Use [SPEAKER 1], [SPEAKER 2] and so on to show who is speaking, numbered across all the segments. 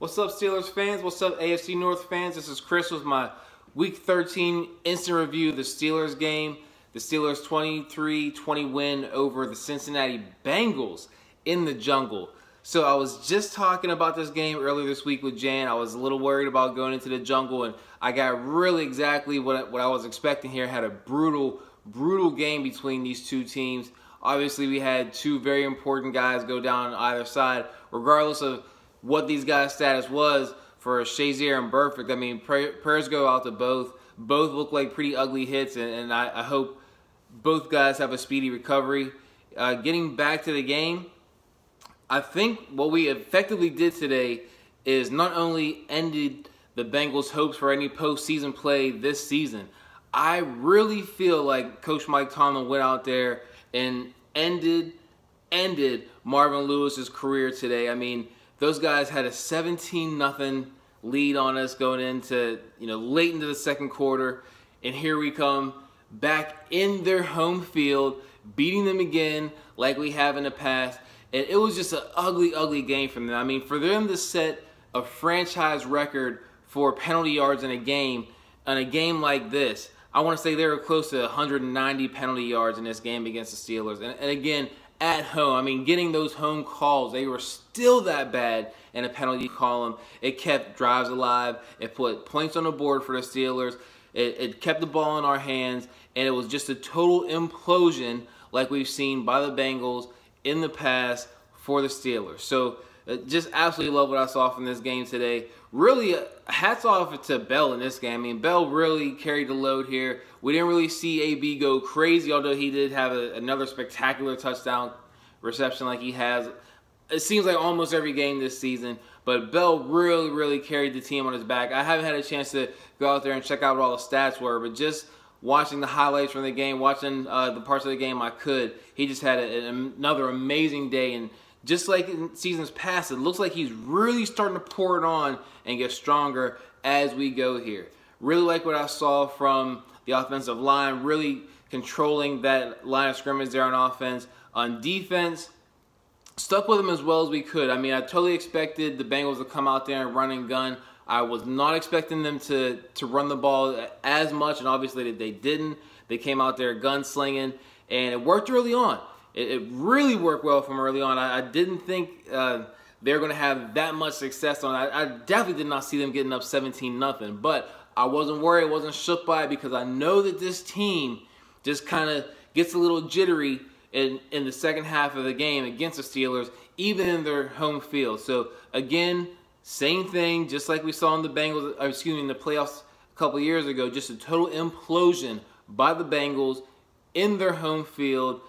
[SPEAKER 1] What's up, Steelers fans? What's up, AFC North fans? This is Chris with my Week 13 instant review of the Steelers game. The Steelers 23-20 win over the Cincinnati Bengals in the jungle. So I was just talking about this game earlier this week with Jan. I was a little worried about going into the jungle, and I got really exactly what I was expecting here. Had a brutal game between these two teams. Obviously, we had two very important guys go down on either side, regardless of what these guys' status was for Shazier and Burfict. I mean, prayers go out to both. Both look like pretty ugly hits, and I hope both guys have a speedy recovery. Getting back to the game, I think what we effectively did today is not only ended the Bengals' hopes for any postseason play this season. I really feel like Coach Mike Tomlin went out there and ended Marvin Lewis's career today. I mean, those guys had a 17-0 lead on us going into, late into the second quarter, and here we come back in their home field, beating them again like we have in the past. And it was just an ugly game from them. I mean, for them to set a franchise record for penalty yards in a game like this, I want to say they were close to 190 penalty yards in this game against the Steelers. And again, at home, I mean, getting those home calls, they were still that bad in a penalty column. It kept drives alive. It put points on the board for the Steelers. It kept the ball in our hands, and it was just a total implosion like we've seen by the Bengals in the past for the Steelers. So just absolutely love what I saw from this game today. Really, hats off to Bell in this game. I mean, Bell really carried the load here. We didn't really see AB go crazy, although he did have another spectacular touchdown reception like he has. It seems like almost every game this season. But Bell really carried the team on his back. I haven't had a chance to go out there and check out what all the stats were, but just watching the highlights from the game, watching the parts of the game I could, he just had another amazing day. And just like in seasons past, it looks like he's really starting to pour it on and get stronger as we go here. Really like what I saw from the offensive line, really controlling that line of scrimmage there on offense. On defense, stuck with them as well as we could. I mean, I totally expected the Bengals to come out there and run and gun. I was not expecting them to run the ball as much, and obviously they didn't. They came out there gunslinging, and it worked early on. It really worked well from early on. I didn't think they were going to have that much success on it. I definitely did not see them getting up 17-0, but I wasn't worried. I wasn't shook by it because I know that this team just kind of gets a little jittery in the second half of the game against the Steelers, even in their home field. So again, same thing, just like we saw in the Bengals, in the playoffs a couple years ago, just a total implosion by the Bengals in their home field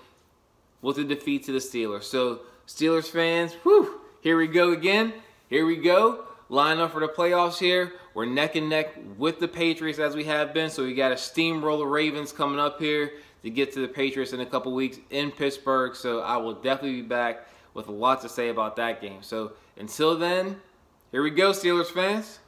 [SPEAKER 1] with a defeat to the Steelers. So Steelers fans, whew, here we go again. Here we go. Line up for the playoffs here. We're neck and neck with the Patriots as we have been. So we got a steamroll the Ravens coming up here to get to the Patriots in a couple weeks in Pittsburgh. So I will definitely be back with a lot to say about that game. So until then, here we go, Steelers fans.